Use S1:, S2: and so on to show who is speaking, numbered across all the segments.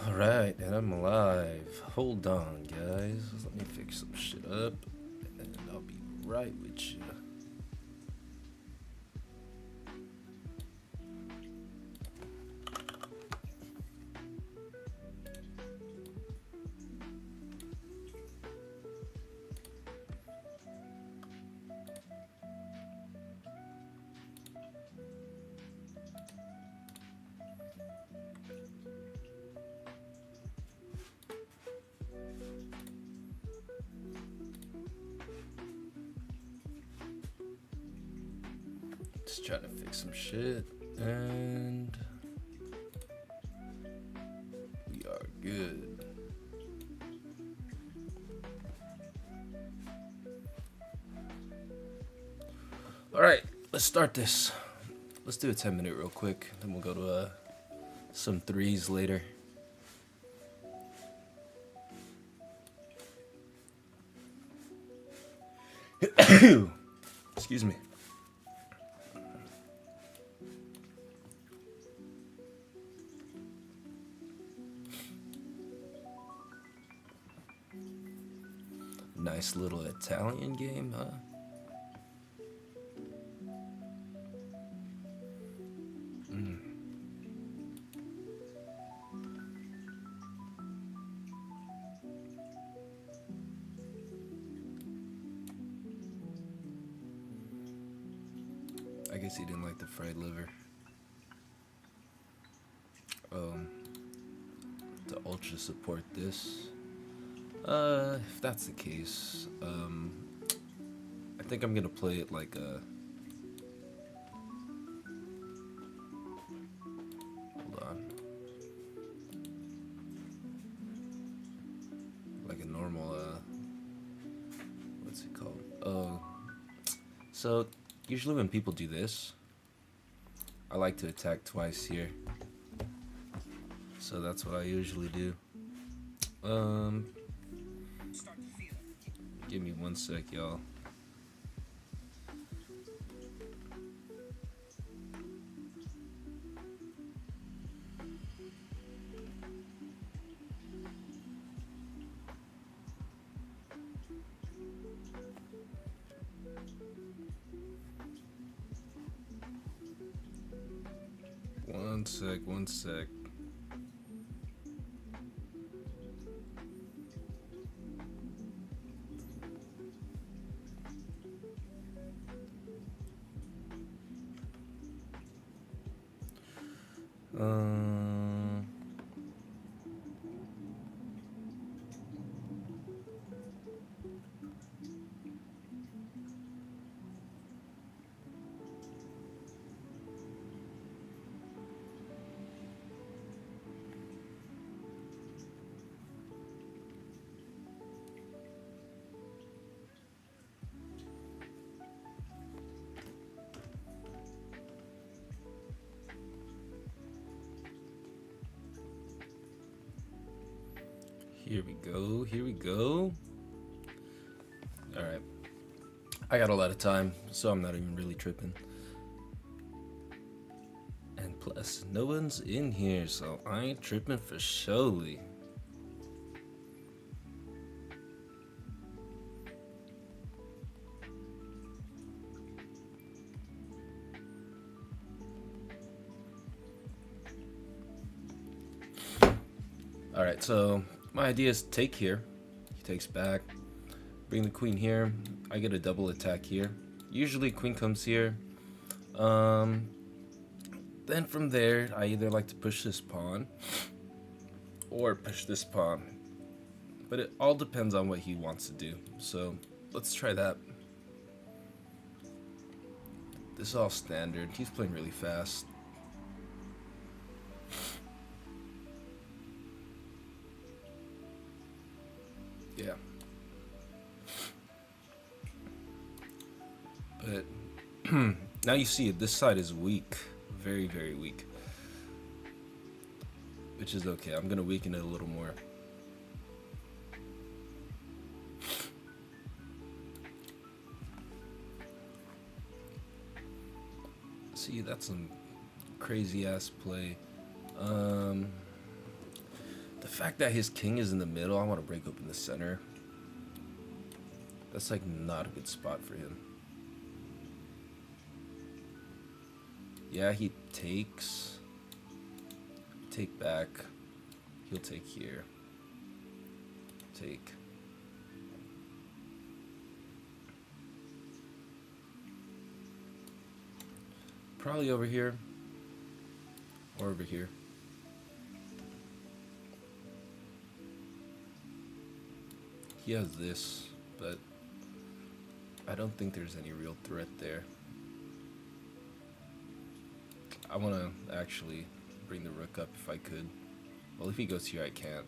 S1: Alright, and I'm alive. Hold on, guys. Let me fix some shit up, and I'll be right with you. Just trying to fix some shit, and we are good. Alright, let's start this. Let's do a 10-minute real quick, then we'll go to some threes later. Excuse me. Nice little Italian game, huh? I guess he didn't like the fried liver. To ultra support this. If that's the case, I think I'm gonna play it like a. Hold on. Like a normal, what's it called? So usually when people do this, I like to attack twice here. So that's what I usually do. Give me 1 sec, y'all. One sec. Here we go. Alright. I got a lot of time, so I'm not even really tripping. And plus, no one's in here, so I ain't tripping for surely. Alright, so my idea is take here. He takes back. Bring the queen here. I get a double attack here. Usually queen comes here. Then from there, I either like to push this pawn or push this pawn. But it all depends on what he wants to do. So let's try that. This is all standard. He's playing really fast. Yeah. But now you see it, this side is weak. Very, very weak. Which is okay. I'm gonna weaken it a little more. See, that's some crazy ass play. fact that his king is in the middle, I want to break open the center. That's like not a good spot for him. Yeah, he takes. Take back. He'll take here. Take. Probably over here. Or over here. He has this, but I don't think there's any real threat there. I want to actually bring the rook up if I could. Well, if he goes here, I can't.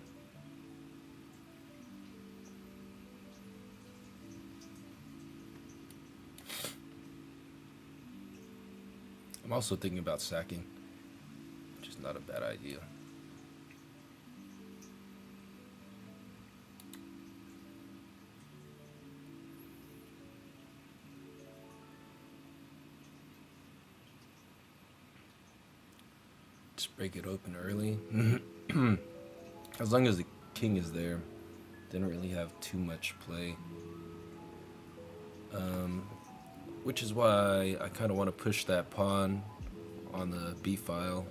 S1: I'm also thinking about sacking, which is not a bad idea. Just break it open early. As long as the king is there, didn't really have too much play. Which is why I kind of want to push that pawn on the b file.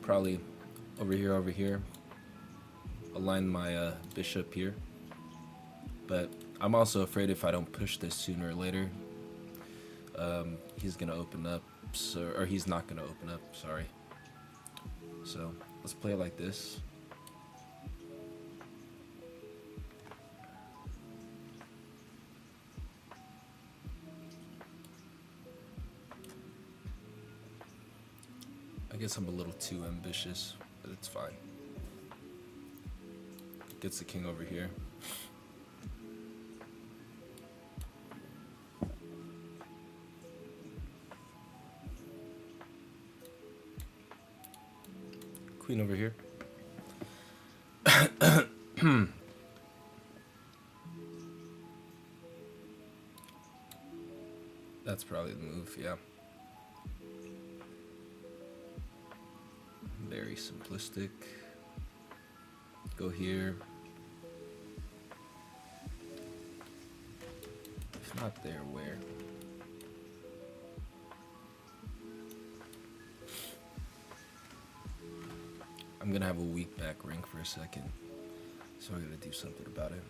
S1: Probably over here. Align my bishop here. But I'm also afraid if I don't push this sooner or later, he's gonna open up. So, or he's not gonna open up. Sorry. So let's play it like this. I guess I'm a little too ambitious, but it's fine. Gets the king over here. Queen over here. That's probably the move, yeah. Very simplistic. Go here. If not there, where? I'm gonna have a weak back rank for a second, so I gotta do something about it.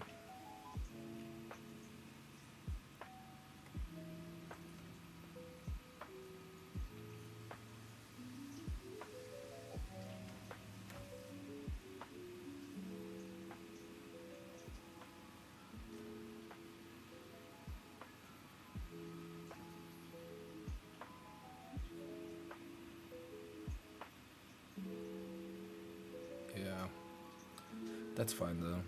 S1: Yeah, that's fine though.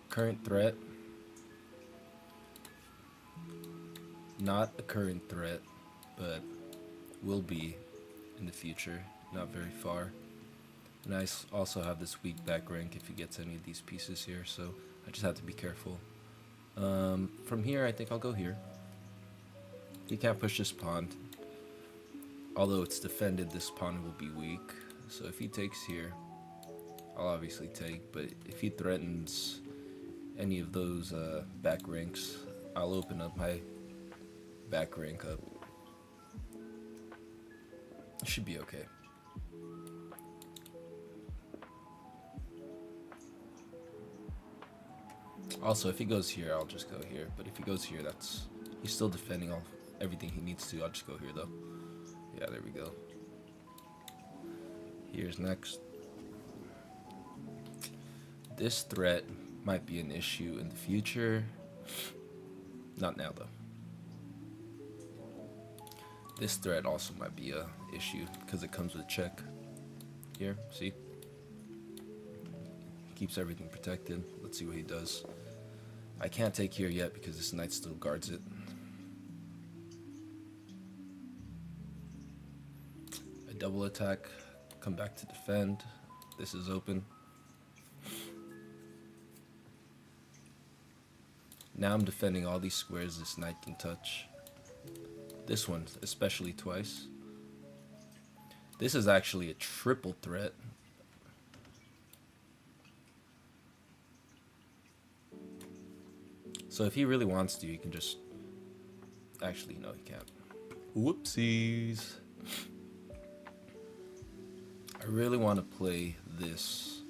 S1: Current threat. Not a current threat, but will be in the future, not very far. And I also have this weak back rank if he gets any of these pieces here, so I just have to be careful. From here, I think I'll go here. He can't push this pawn. Although it's defended, this pawn will be weak. So if he takes here, I'll obviously take, but if he threatens any of those back ranks, I'll open up my back rank up. It should be okay. Also, if he goes here, I'll just go here. But if he goes here, he's still defending everything he needs to. I'll just go here though. Yeah, there we go. Here's next. This threat might be an issue in the future. Not now though. This threat also might be a issue because it comes with check. Here, see? Keeps everything protected. Let's see what he does. I can't take here yet because this knight still guards it. I double attack, come back to defend. This is open. Now I'm defending all these squares this knight can touch. This one, especially twice. This is actually a triple threat. So if he really wants to, he can just... Actually, no, he can't. Whoopsies. I really want to play this.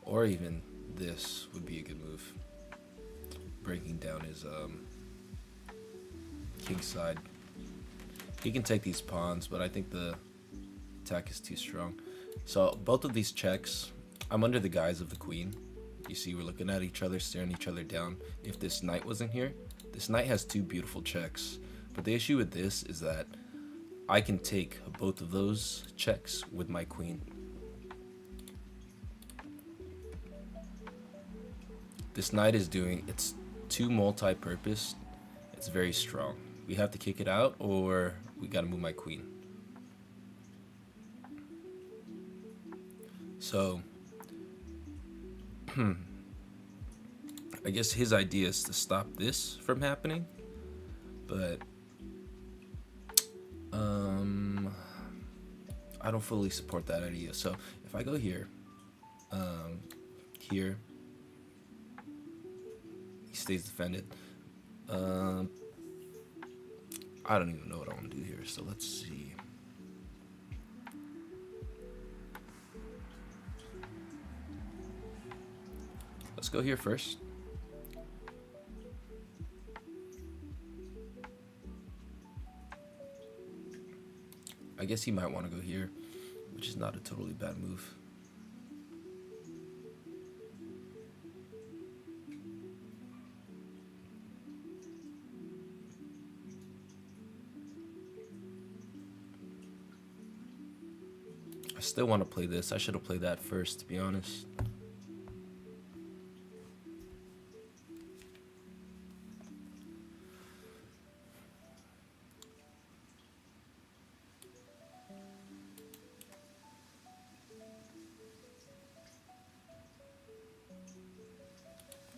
S1: Or even this would be a good move. Breaking down his king side. He can take these pawns, but I think the attack is too strong. So both of these checks, I'm under the guise of the queen. You see, we're looking at each other, staring each other down. If this knight wasn't here, this knight has two beautiful checks. But the issue with this is that I can take both of those checks with my queen. This knight is doing, it's too multi-purpose. It's very strong. We have to kick it out, or we gotta move my queen. So, I guess his idea is to stop this from happening, but I don't fully support that idea. So if I go here, here, he stays defended. I don't even know what I want to do here, so let's see. Let's go here first. I guess he might want to go here, which is not a totally bad move. I still want to play this. I should have played that first, to be honest.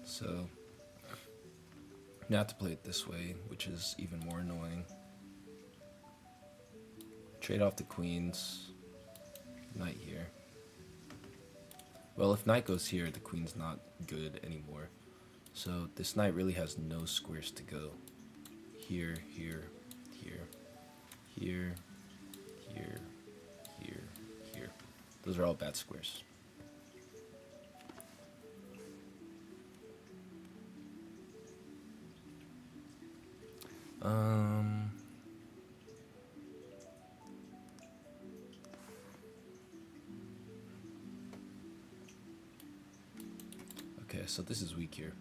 S1: So, now to play it this way, which is even more annoying. Trade off the queens. Knight here. Well, if knight goes here, the queen's not good anymore. So this knight really has no squares to go. Here, here, here, here, here, here, here. Those are all bad squares. Okay, so this is weak here.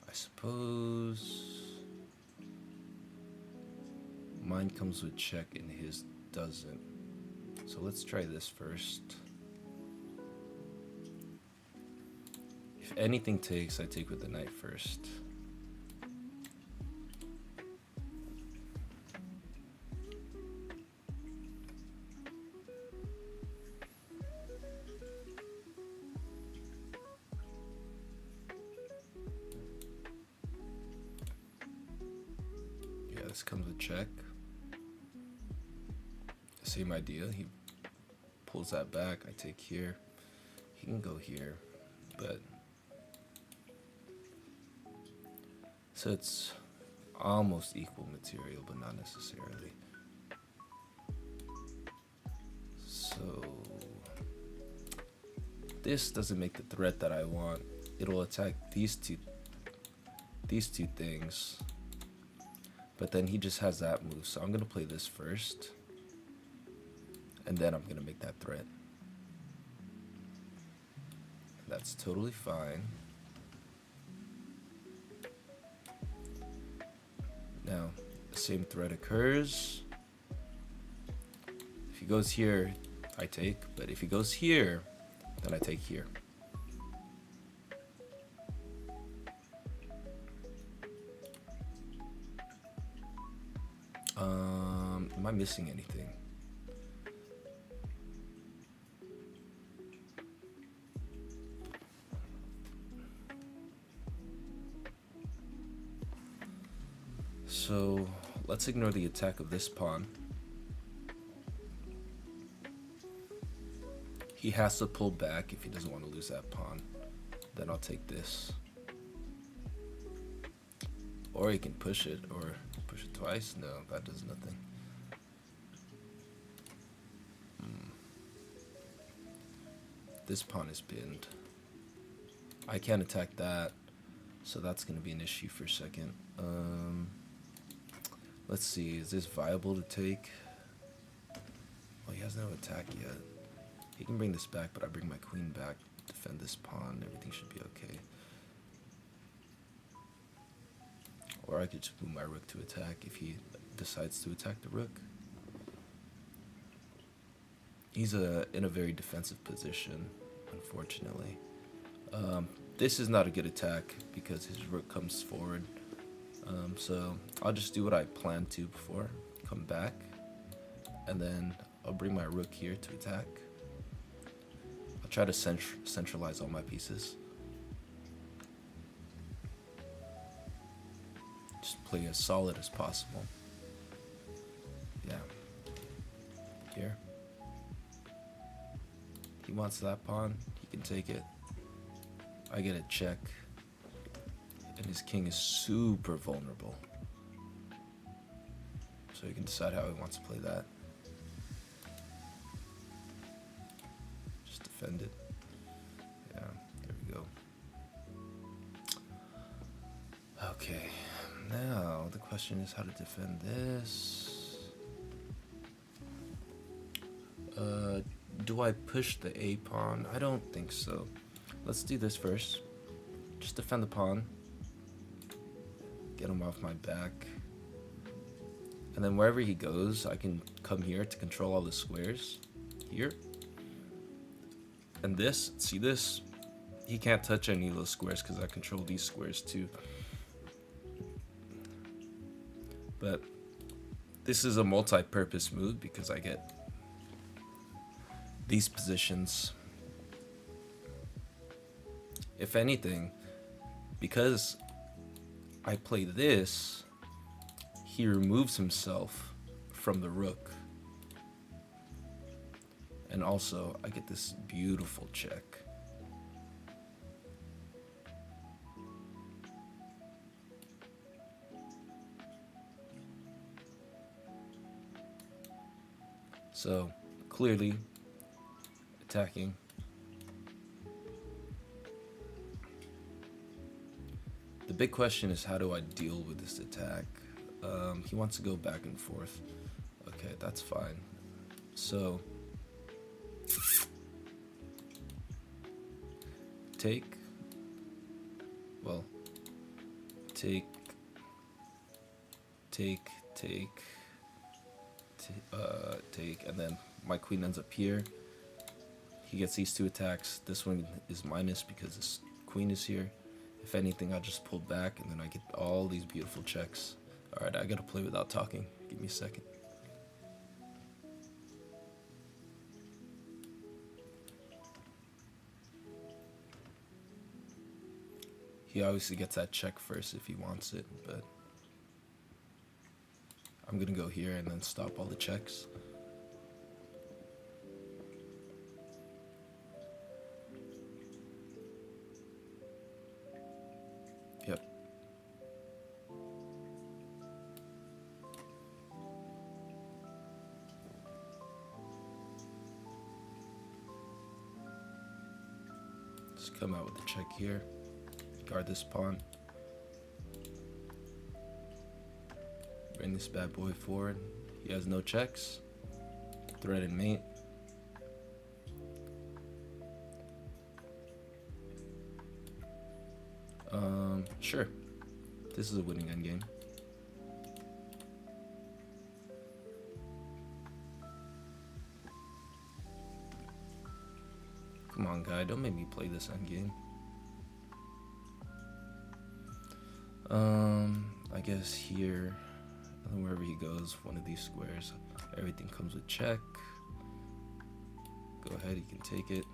S1: I suppose mine comes with check and his doesn't. So let's try this first. If anything takes, I take with the knight first. Yeah, this comes with check. Same idea. He pulls that back. I take here. He can go here, but so it's almost equal material, but not necessarily. So this doesn't make the threat that I want. It'll attack these two things, but then he just has that move. So I'm gonna play this first, and then I'm gonna make that threat. That's totally fine. Now, the same threat occurs. If he goes here, I take, but if he goes here, then I take here. Am I missing anything? So let's ignore the attack of this pawn. He has to pull back if he doesn't want to lose that pawn. Then I'll take this. Or he can push it, or push it twice. No, that does nothing. This pawn is pinned. I can't attack that, so that's going to be an issue for a second. Let's see, is this viable to take? Well, he has no attack yet. He can bring this back, but I bring my queen back, defend this pawn, everything should be okay. Or I could just move my rook to attack if he decides to attack the rook. He's in a very defensive position, unfortunately. This is not a good attack because his rook comes forward. So I'll just do what I planned to before, come back, and then I'll bring my rook here to attack. I'll try to centralize all my pieces. Just play as solid as possible. Yeah. Here. He wants that pawn, he can take it. I get a check. And his king is super vulnerable. So he can decide how he wants to play that. Just defend it. Yeah, there we go. Okay, now the question is how to defend this. Do I push the A pawn? I don't think so. Let's do this first. Just defend the pawn. Get him off my back. And then wherever he goes, I can come here to control all the squares. Here. And this, see this? He can't touch any of those squares because I control these squares too. But this is a multi-purpose move because I get these positions. If anything, because I play this, he removes himself from the rook. And also, I get this beautiful check. So, clearly, attacking. The big question is, how do I deal with this attack? He wants to go back and forth. Okay, that's fine. So, take, and then my queen ends up here. He gets these two attacks. This one is minus because his queen is here. If anything, I just pull back and then I get all these beautiful checks. Alright, I gotta play without talking. Give me a second. He obviously gets that check first if he wants it, but I'm gonna go here and then stop all the checks. Yep. Just come out with a check here. Guard this pawn. Bring this bad boy forward. He has no checks. Threat and mate. Sure. This is a winning endgame. Come on, guy. Don't make me play this endgame. I guess here, and then wherever he goes, one of these squares, Everything comes with check. Go ahead, you can take it.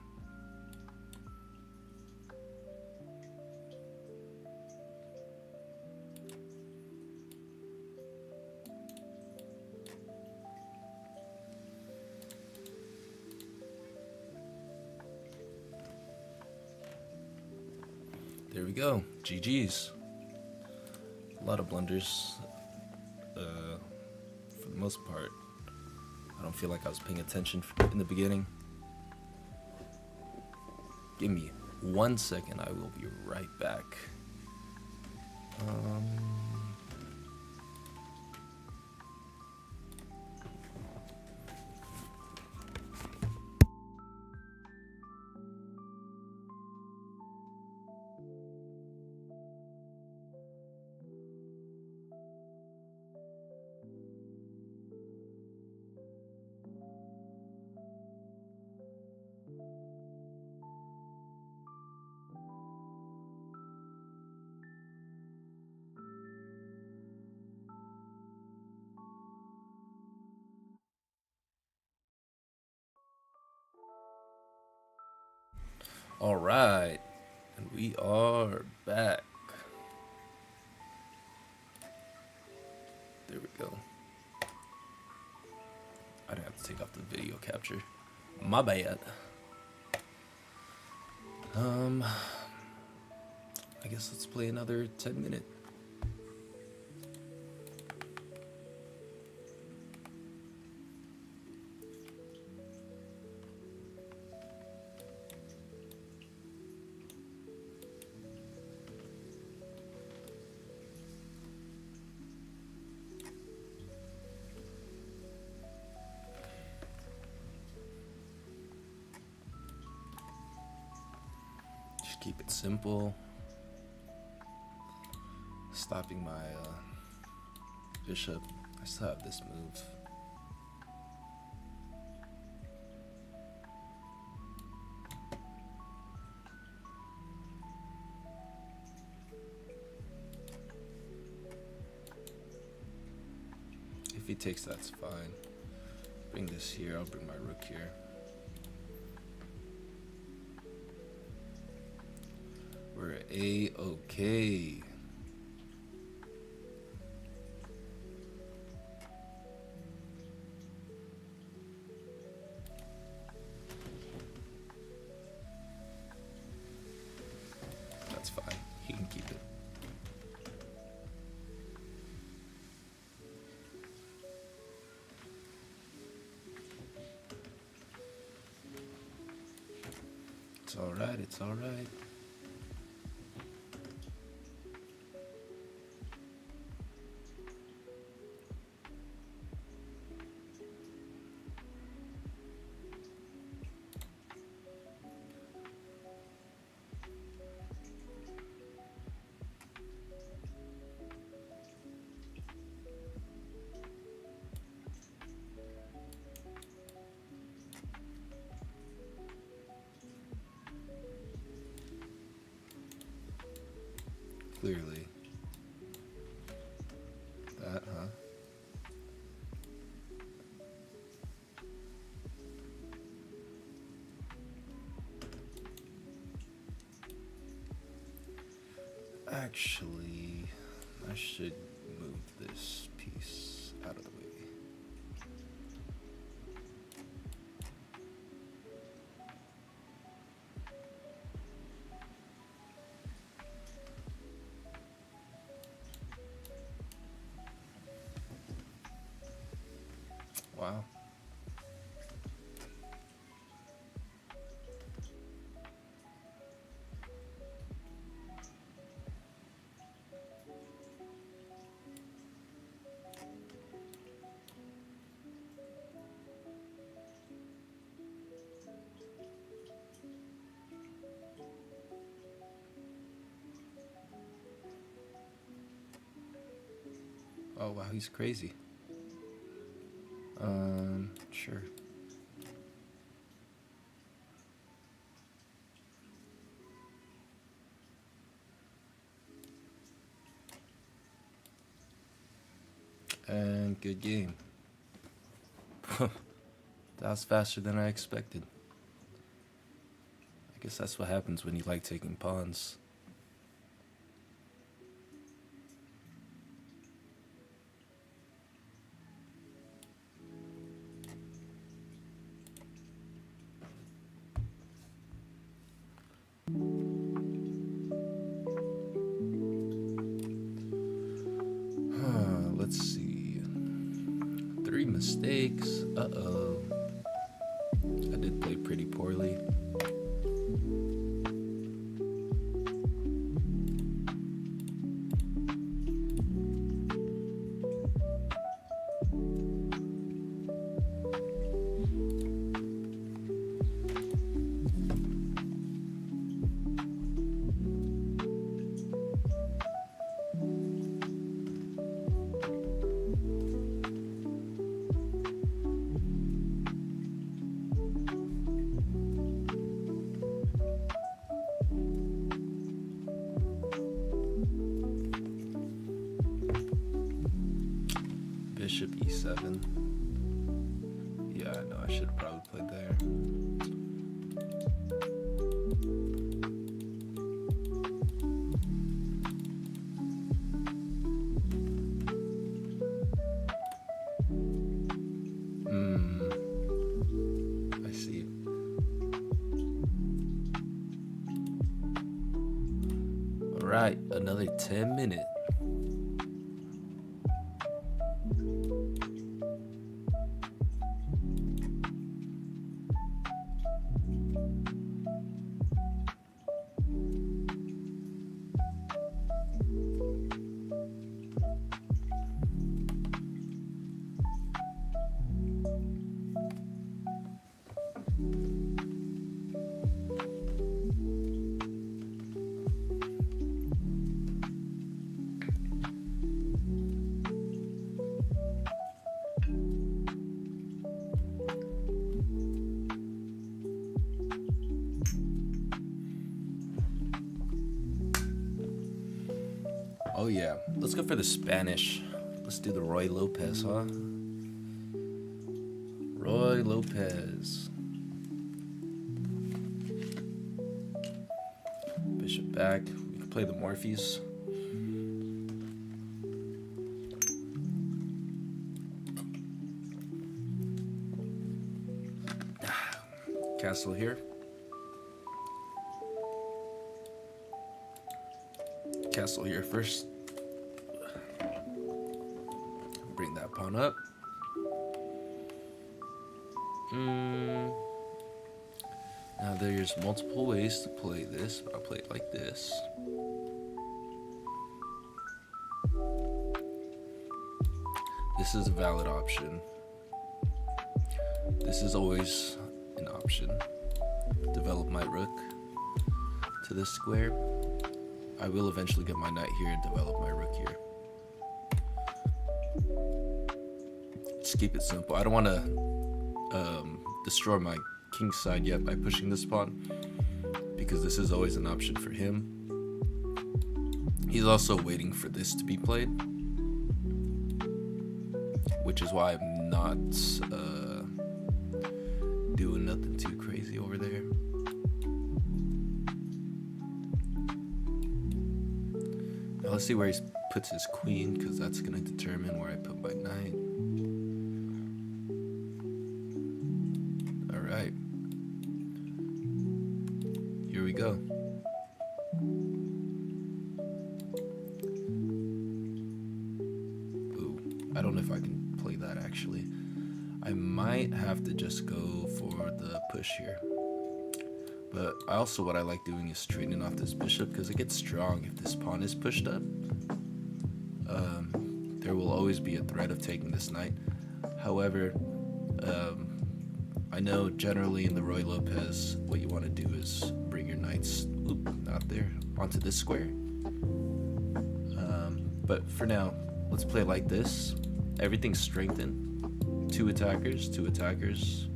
S1: There we go. GG's. A lot of blunders. For the most part, I don't feel like I was paying attention in the beginning. Give me 1 second. I will be right back. All right, and we are back. There we go. I didn't have to take off the video capture. My bad. I guess let's play another 10-minute. Just keep it simple. Stopping my bishop. I still have this move. If he takes, that's fine. Bring this here. I'll bring my rook here. We're A-okay. That's fine. He can keep it. It's all right. It's all right. Clearly. That, huh? Actually, I should move this piece out of the way. Wow. Oh wow, he's crazy. Sure. And good game. That was faster than I expected. I guess that's what happens when you like taking pawns. Let's see. 3 mistakes. Uh-oh. I did play pretty poorly. Bishop e7. Yeah, I know I should have probably played there. I see. All right, another 10 minutes. Oh yeah, let's go for the Spanish. Let's do the Roy Lopez, huh? Roy Lopez. Bishop back. We can play the Morpheus. Castle here. Castle here first. Bring that pawn up. Now there's multiple ways to play this, but I'll play it like this. This is a valid option. This is always an option. Develop my rook to this square. I will eventually get my knight here and develop my rook here. Just keep it simple. I don't want to destroy my king's side yet by pushing this pawn, because this is always an option for him. He's also waiting for this to be played, which is why I'm not doing nothing too crazy over there. Now let's see where he puts his queen, because that's going to determine where I put my knight. Alright. Here we go. Ooh, I don't know if I can play that actually. I might have to just go for the push here. But also what I like doing is trading off this bishop, because it gets strong if this pawn is pushed up. There will always be a threat of taking this knight. However, I know generally in the Roy Lopez, what you want to do is bring your knights, not there, onto this square. But for now, let's play like this. Everything's strengthened. 2 attackers, 2 attackers.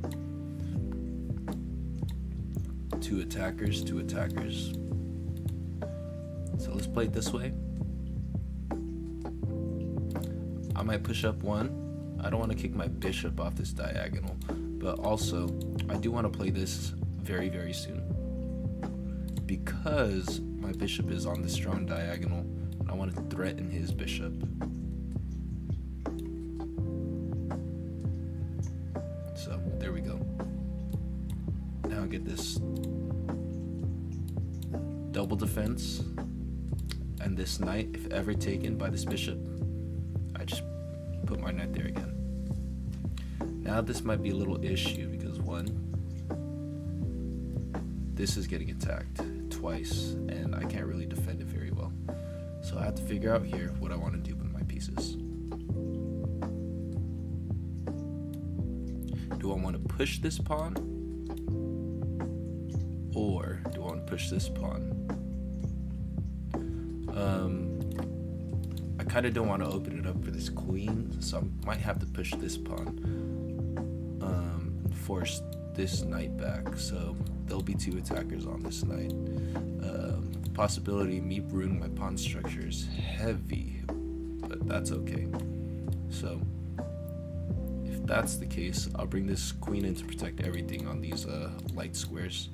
S1: 2 attackers, 2 attackers. So let's play it this way. I might push up 1. I don't want to kick my bishop off this diagonal, but also I do want to play this very, very soon because my bishop is on the strong diagonal and I want to threaten his bishop. So there we go. Now I get this double defense, and this knight, if ever taken by this bishop, I just put my knight there again. Now this might be a little issue because one, this is getting attacked twice and I can't really defend it very well. So I have to figure out here what I want to do with my pieces. Do I want to push this pawn? Or do I want to push this pawn? I kind of don't want to open it up for this queen, so I might have to push this pawn. Force this knight back, so there'll be two attackers on this knight. The possibility of me ruining my pawn structure is heavy, but that's okay. So if that's the case, I'll bring this queen in to protect everything on these light squares.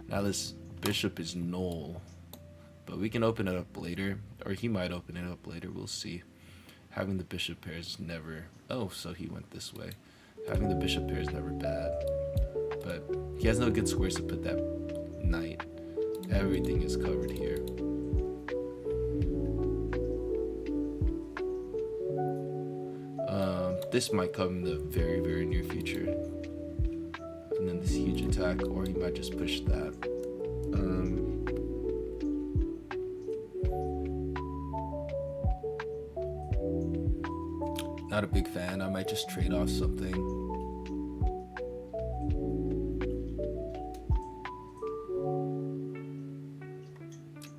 S1: Now this bishop is null, but we can open it up later, or he might open it up later, we'll see. Having the bishop pair is never, oh, so he went this way. Having the bishop pair is never bad, but he has no good squares to put that knight. Everything is covered here. This might come in the very, very near future. And then this huge attack, or he might just push that. Not a big fan. I might just trade off something.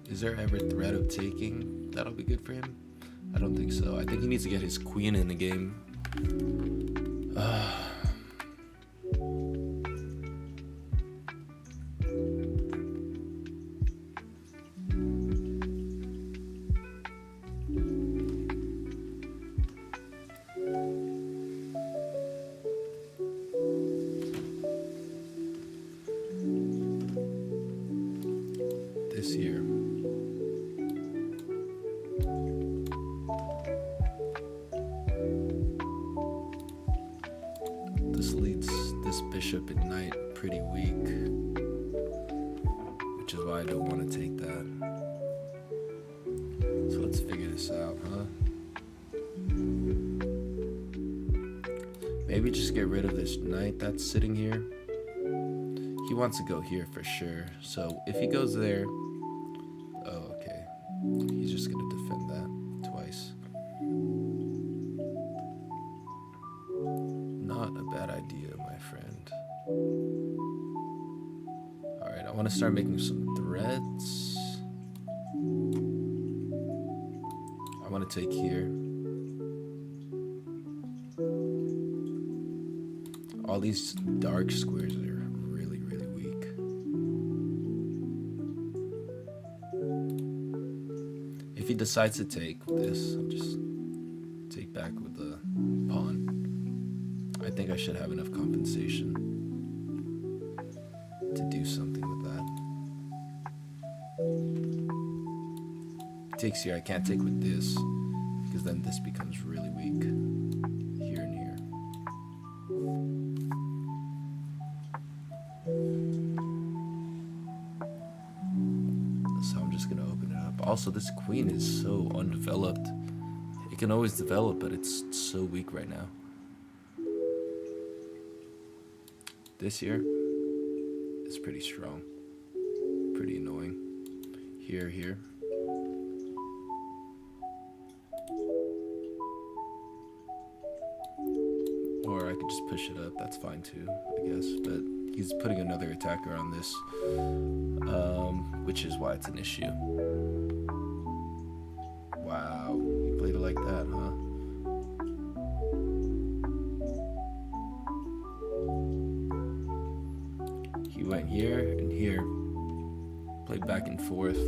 S1: Is there ever threat of taking? That'll be good for him. I don't think so. I think he needs to get his queen in the game. This year. This leads this bishop and knight pretty weak, which is why I don't want to take that. So let's figure this out, huh? Maybe just get rid of this knight that's sitting here. He wants to go here for sure, so if he goes there, oh, okay, he's just gonna defend that twice. Not a bad idea, my friend. Alright, I want to start making some threats. I want to take here. All these dark squares are really, really weak. If he decides to take this, I'll just take back with the pawn. I think I should have enough compensation to do something with that. Takes here, I can't take with this, because then this becomes really weak. Here and here. So I'm just gonna open it up. Also, this queen is so undeveloped. It can always develop, but it's so weak right now. This here is pretty strong. Pretty annoying. Here. Or I could just push it up, that's fine too, I guess. But he's putting another attacker on this, which is why it's an issue. Wow, he played it like that, huh? He went here and here, played back and forth.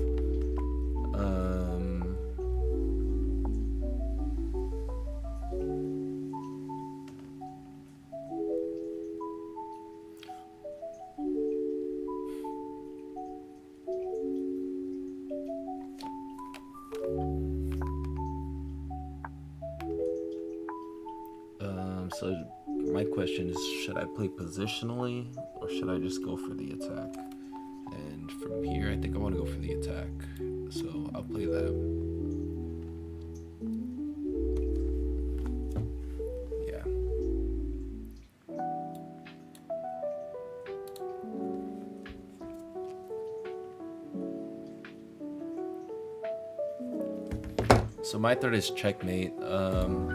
S1: So my question is, should I play positionally or should I just go for the attack? And from here, I think I want to go for the attack. So I'll play that. Yeah. So my threat is checkmate.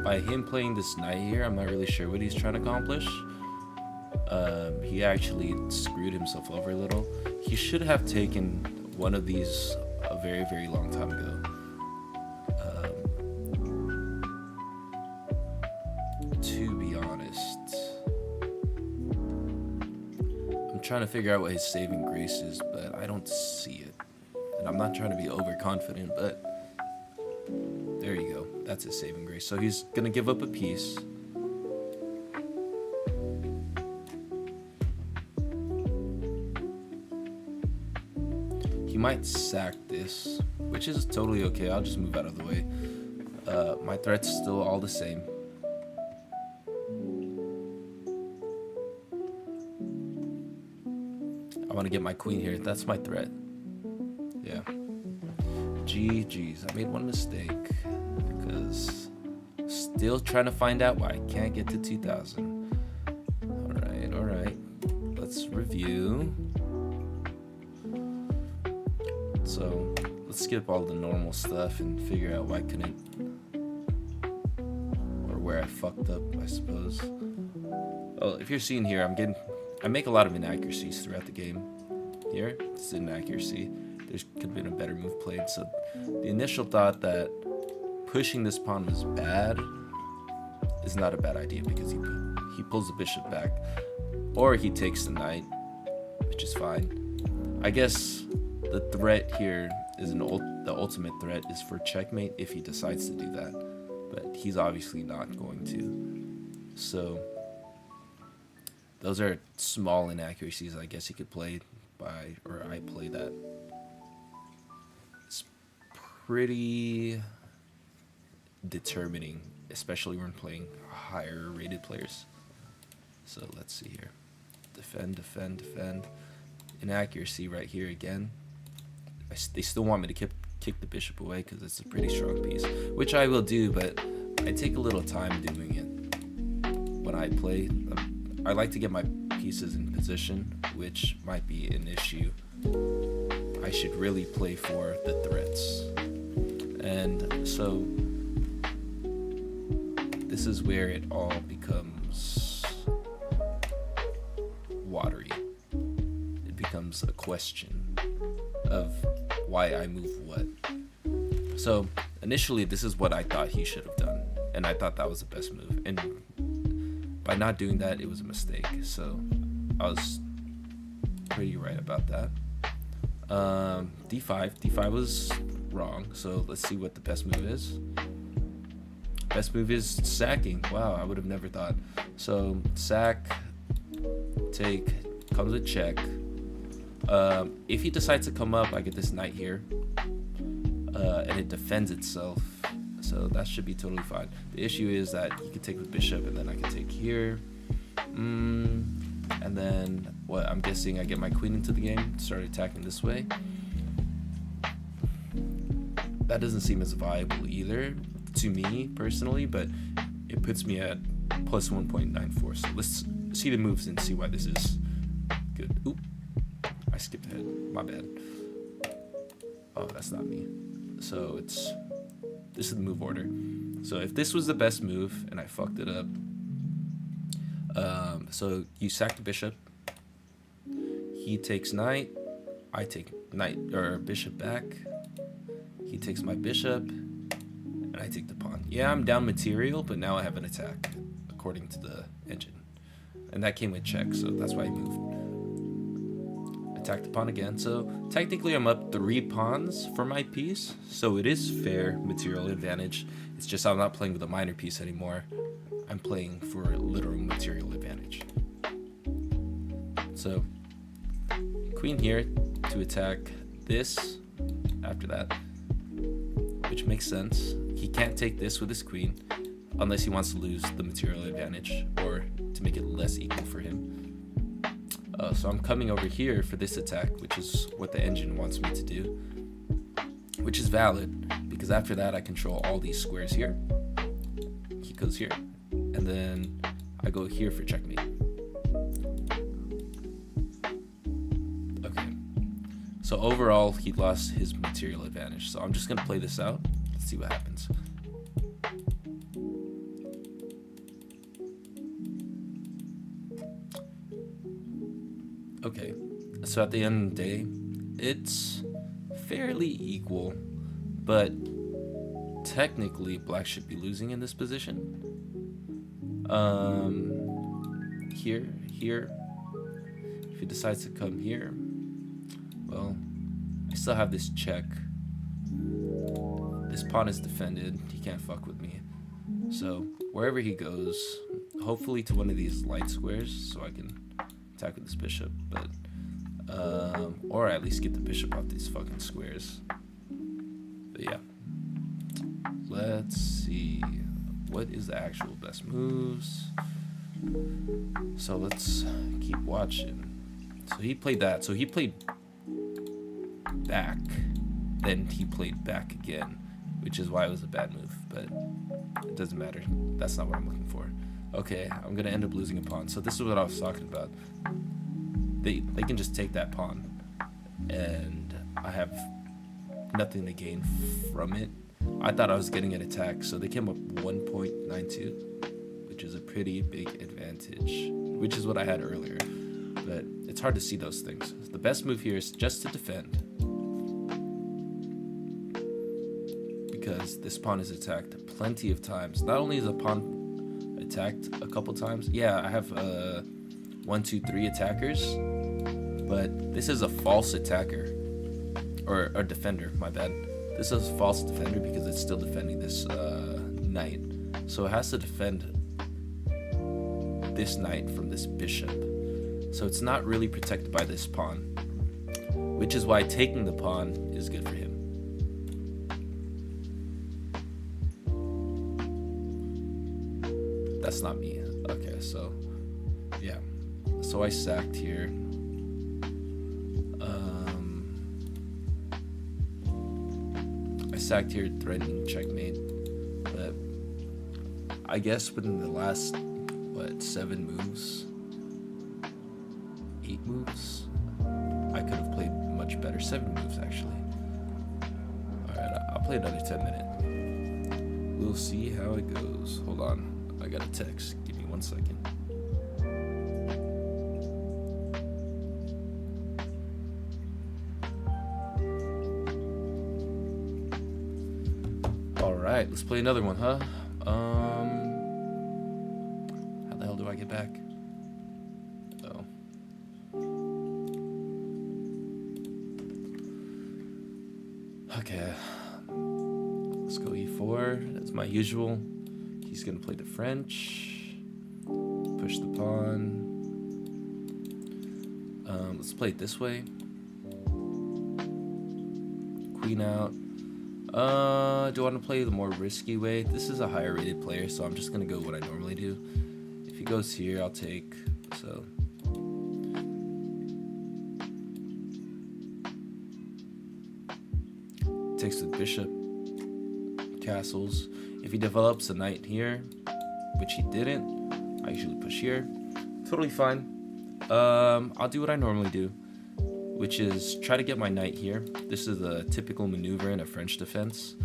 S1: By him playing this knight here, I'm not really sure what he's trying to accomplish. He actually screwed himself over a little. He should have taken one of these a very, very long time ago. To be honest, I'm trying to figure out what his saving grace is, but I don't see it. And I'm not trying to be overconfident, but there you go. That's his saving grace. So he's gonna give up a piece. He might sack this, which is totally okay. I'll just move out of the way. My threat's still all the same. I want to get my queen here. That's my threat. Yeah. GG's. I made one mistake because still trying to find out why I can't get to 2000. All right. Let's review. So let's skip all the normal stuff and figure out why I couldn't, or where I fucked up, I suppose. Well, if you're seeing here, I make a lot of inaccuracies throughout the game. Here, it's an inaccuracy. There could have been a better move played. So the initial thought that pushing this pawn was bad is not a bad idea because he pulls the bishop back, or he takes the knight, which is fine. I guess the threat here is the ultimate threat is for checkmate if he decides to do that, but he's obviously not going to. So those are small inaccuracies I guess he could play by, or I play that. It's pretty determining, especially when playing higher rated players. So let's see here. Defend. Inaccuracy right here again. They still want me to kick the bishop away because it's a pretty strong piece, which I will do, but I take a little time doing it. When I play, I like to get my pieces in position, which might be an issue. I should really play for the threats. And so this is where it all becomes watery. It becomes a question of why I move what. So initially this is what I thought he should have done, and I thought that was the best move, and by not doing that it was a mistake. So I was pretty right about that. D5 was wrong, so let's see what the best move is. Best move is sacking. Wow, I would have never thought. So sack, take, comes a check. If he decides to come up, I get this knight here, and it defends itself, so that should be totally fine. The issue is that he could take the bishop, and then I can take here, and then what I'm guessing I get my queen into the game, start attacking this way. That doesn't seem as viable either to me personally, but it puts me at plus 1.94. So let's see the moves and see why this is good. Oop. I skipped ahead. My bad. Oh, that's not me. So this is the move order. So if this was the best move and I fucked it up, so you sack the bishop. He takes knight. I take knight or bishop back. He takes my bishop, and I take the pawn. Yeah, I'm down material, but now I have an attack according to the engine, and that came with check. So that's why I moved. Attack the pawn again. So technically I'm up 3 pawns for my piece, so it is fair material advantage. It's just I'm not playing with a minor piece anymore. I'm playing for literal material advantage. So queen here to attack this after that, which makes sense. He can't take this with his queen. unless he wants to lose the material advantage or to make it less equal for him. So I'm coming over here for this attack, which is what the engine wants me to do, which is valid because after that I control all these squares here. He goes here, and then I go here for checkmate. Okay, so overall he lost his material advantage, so I'm just gonna play this out. Let's see what happens. Okay, so at the end of the day, it's fairly equal, but technically black should be losing in this position. Here, if he decides to come here, well, I still have this check. This pawn is defended, he can't fuck with me. So wherever he goes, hopefully to one of these light squares so I can attack with this bishop, but or at least get the bishop off these fucking squares. But yeah, let's see what is the actual best moves. So let's keep watching. So he played that, so he played back, then he played back again, which is why it was a bad move, but it doesn't matter. That's not what I'm looking for. Okay, I'm gonna end up losing a pawn. So this is what I was talking about. They can just take that pawn, and I have nothing to gain from it. I thought I was getting an attack, so they came up 1.92, which is a pretty big advantage, which is what I had earlier. But it's hard to see those things. The best move here is just to defend, because this pawn is attacked plenty of times. Not only is a pawn attacked a couple times, yeah, I have 1, 2, 3 attackers, but this is a false attacker, or a defender, my bad. This is a false defender because it's still defending this knight, so it has to defend this knight from this bishop, so it's not really protected by this pawn, which is why taking the pawn is good for him. That's not me. Okay, so yeah, so I sacked here. I sacked here, threatening checkmate, but I guess within the last 7 moves, 8 moves, I could have played much better. 7 moves actually. Alright, I'll play another 10 minutes. We'll see how it goes. Hold on, I got a text. Give me 1 second. Alright, let's play another one, huh? How the hell do I get back? Oh. Okay. Let's go e4. That's my usual. He's gonna play the French. Push the pawn. Let's play it this way. Queen out. Do I want to play the more risky way? This is a higher rated player, so I'm just gonna go what I normally do. If he goes here, I'll take. So takes the bishop, castles. If he develops a knight here, which he didn't, I usually push here. Totally fine. I'll do what I normally do, which is try to get my knight here. This is a typical maneuver in a French defense.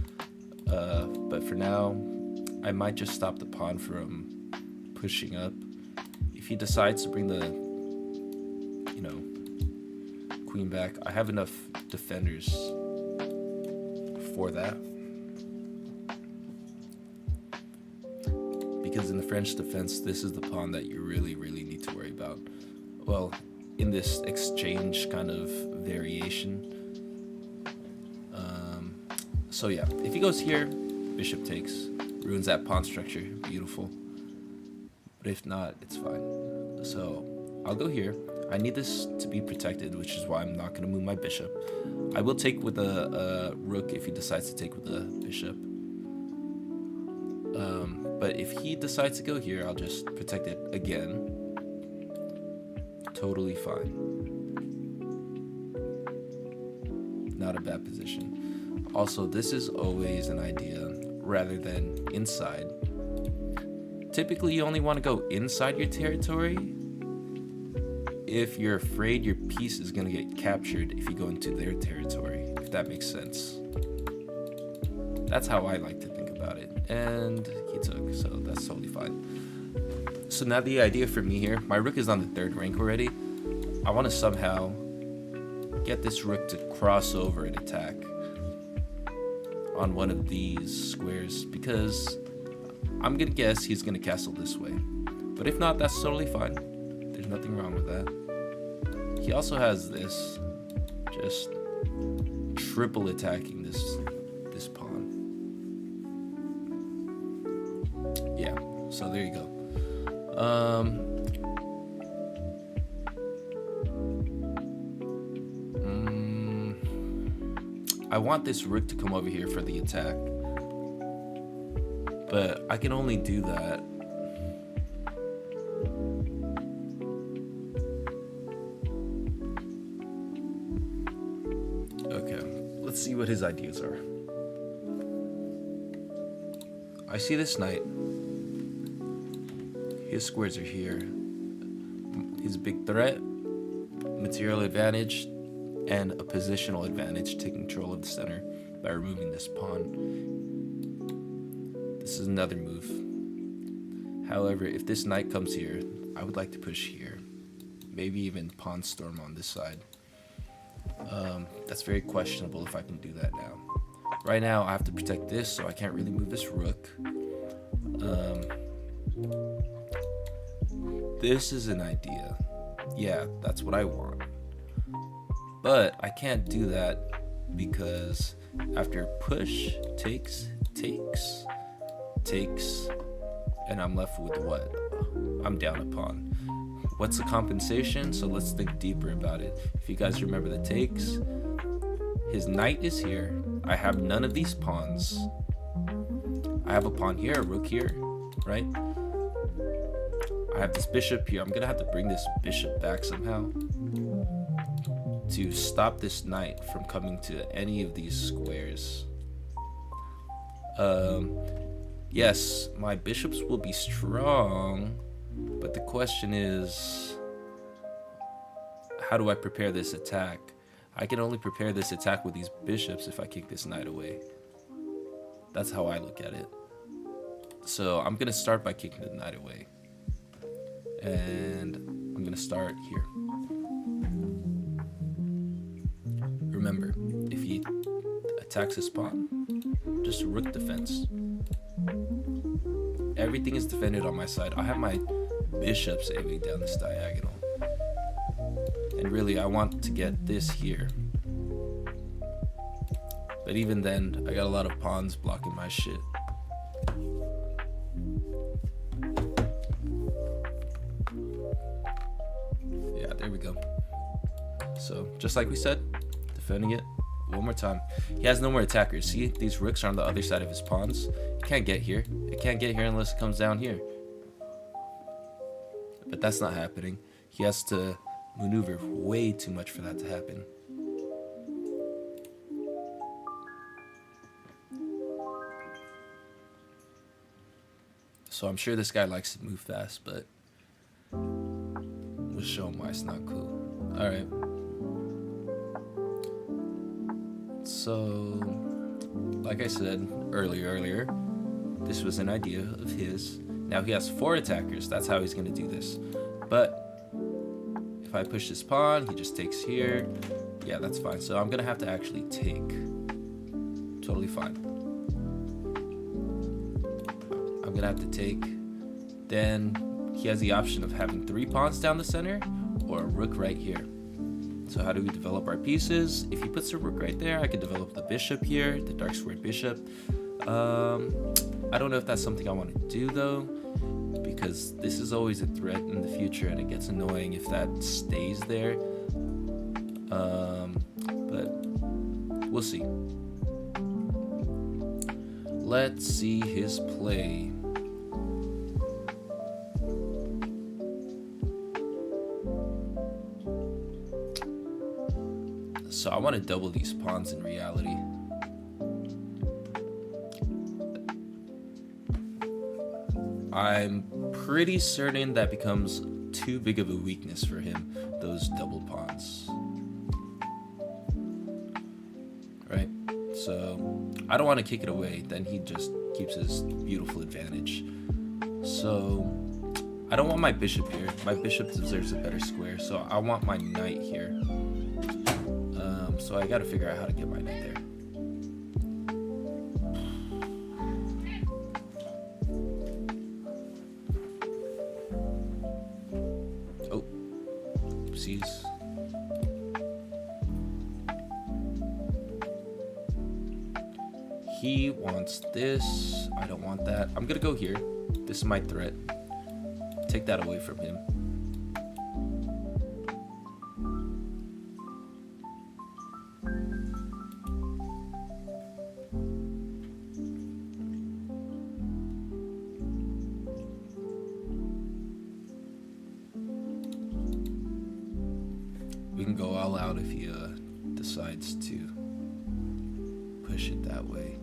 S1: But for now, I might just stop the pawn from pushing up. If he decides to bring the, queen back, I have enough defenders for that. Because in the French defense, this is the pawn that you really, really need to worry about. Well, in this exchange kind of variation. So yeah, if he goes here, bishop takes, ruins that pawn structure, beautiful. But if not, it's fine. So I'll go here. I need this to be protected, which is why I'm not going to move my bishop. I will take with a rook if he decides to take with the bishop. But if he decides to go here, I'll just protect it again. Totally fine. Not a bad position. Also, this is always an idea rather than inside. Typically, you only want to go inside your territory if you're afraid your piece is going to get captured if you go into their territory, if that makes sense. That's how I like to think about it. And he took, so that's totally fine. So now the idea for me here, my rook is on the 3rd rank already. I want to somehow get this rook to cross over and attack on one of these squares, because I'm gonna guess he's gonna castle this way. But if not, that's totally fine. There's nothing wrong with that. He also has this, just triple attacking this pawn. Yeah, so there you go. I want this rook to come over here for the attack, but I can only do that okay, let's see what his ideas are. I see this knight. His squares are here. His big threat, material advantage, and a positional advantage, taking control of the center by removing this pawn. This is another move. However, if this knight comes here, I would like to push here. Maybe even pawn storm on this side. That's very questionable if I can do that now. Right now, I have to protect this, so I can't really move this rook. This is an idea. Yeah, that's what I want. But I can't do that because after push, takes, and I'm left with what? I'm down a pawn. What's the compensation? So let's think deeper about it. If you guys remember the takes, his knight is here. I have none of these pawns. I have a pawn here, a rook here, right? I have this bishop here. I'm gonna have to bring this bishop back somehow to stop this knight from coming to any of these squares. Yes, my bishops will be strong, but the question is, how do I prepare this attack? I can only prepare this attack with these bishops if I kick this knight away. That's how I look at it. So I'm gonna start by kicking the knight away. And I'm gonna start here. Remember, if he attacks his pawn, just rook defense. Everything is defended on my side. I have my bishops aiming down this diagonal. And really, I want to get this here. But even then, I got a lot of pawns blocking my shit. Yeah, there we go. So, just like we said, defending it one more time. He has no more attackers. See, these rooks are on the other side of his pawns. It can't get here. It can't get here unless it comes down here. But that's not happening. He has to maneuver way too much for that to happen. So I'm sure this guy likes to move fast, but we'll show him why it's not cool. Alright. So, like I said earlier, this was an idea of his. Now he has 4 attackers. That's how he's going to do this. But if I push this pawn, he just takes here. Yeah, that's fine. So I'm going to have to actually take. Totally fine. I'm going to have to take. Then he has the option of having 3 pawns down the center or a rook right here. So how do we develop our pieces? If he puts a rook right there, I could develop the bishop here, the dark squared bishop. I don't know if that's something I want to do though, because this is always a threat in the future and it gets annoying if that stays there. But we'll see. Let's see his play. So I want to double these pawns in reality. I'm pretty certain that becomes too big of a weakness for him, those double pawns. Right? So I don't want to kick it away, then he just keeps his beautiful advantage. So I don't want my bishop here. My bishop deserves a better square, so I want my knight here. So I gotta figure out how to get my knight there. Oh, oopsies. He wants this. I don't want that. I'm gonna go here. This is my threat. Take that away from him. We can go all out if he decides to push it that way.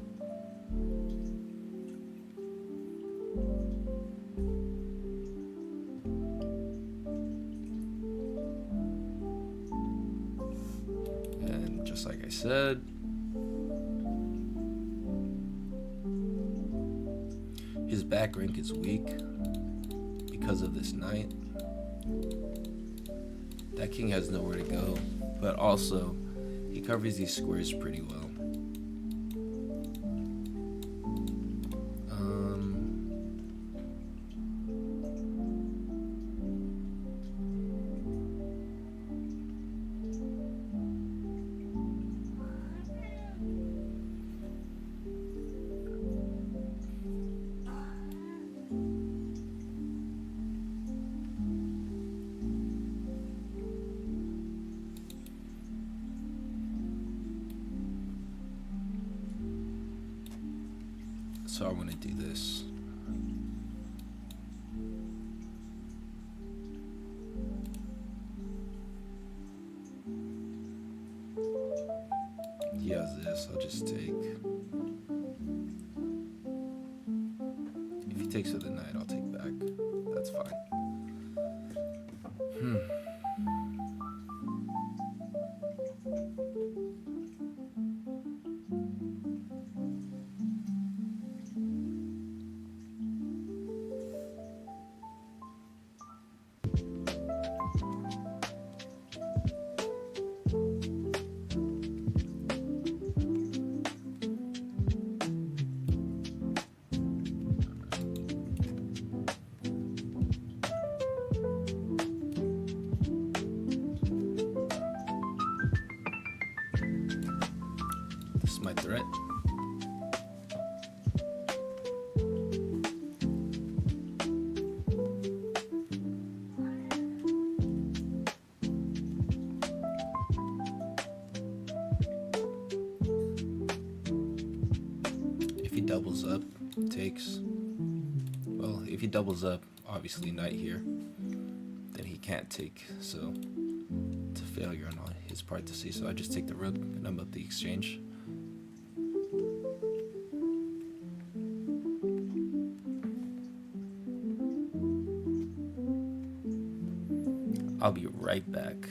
S1: And just like I said, his back rank is weak because of this knight. That king has nowhere to go, but also he covers these squares pretty well. So I want to do this. He has this, I'll just take. If he takes with the knight, I'll take back. That's fine. This is my threat. If he doubles up, takes. Well, if he doubles up, obviously knight here, then he can't take, so it's a failure on his part to see. So I just take the rook and I'm up the exchange. I'll be right back.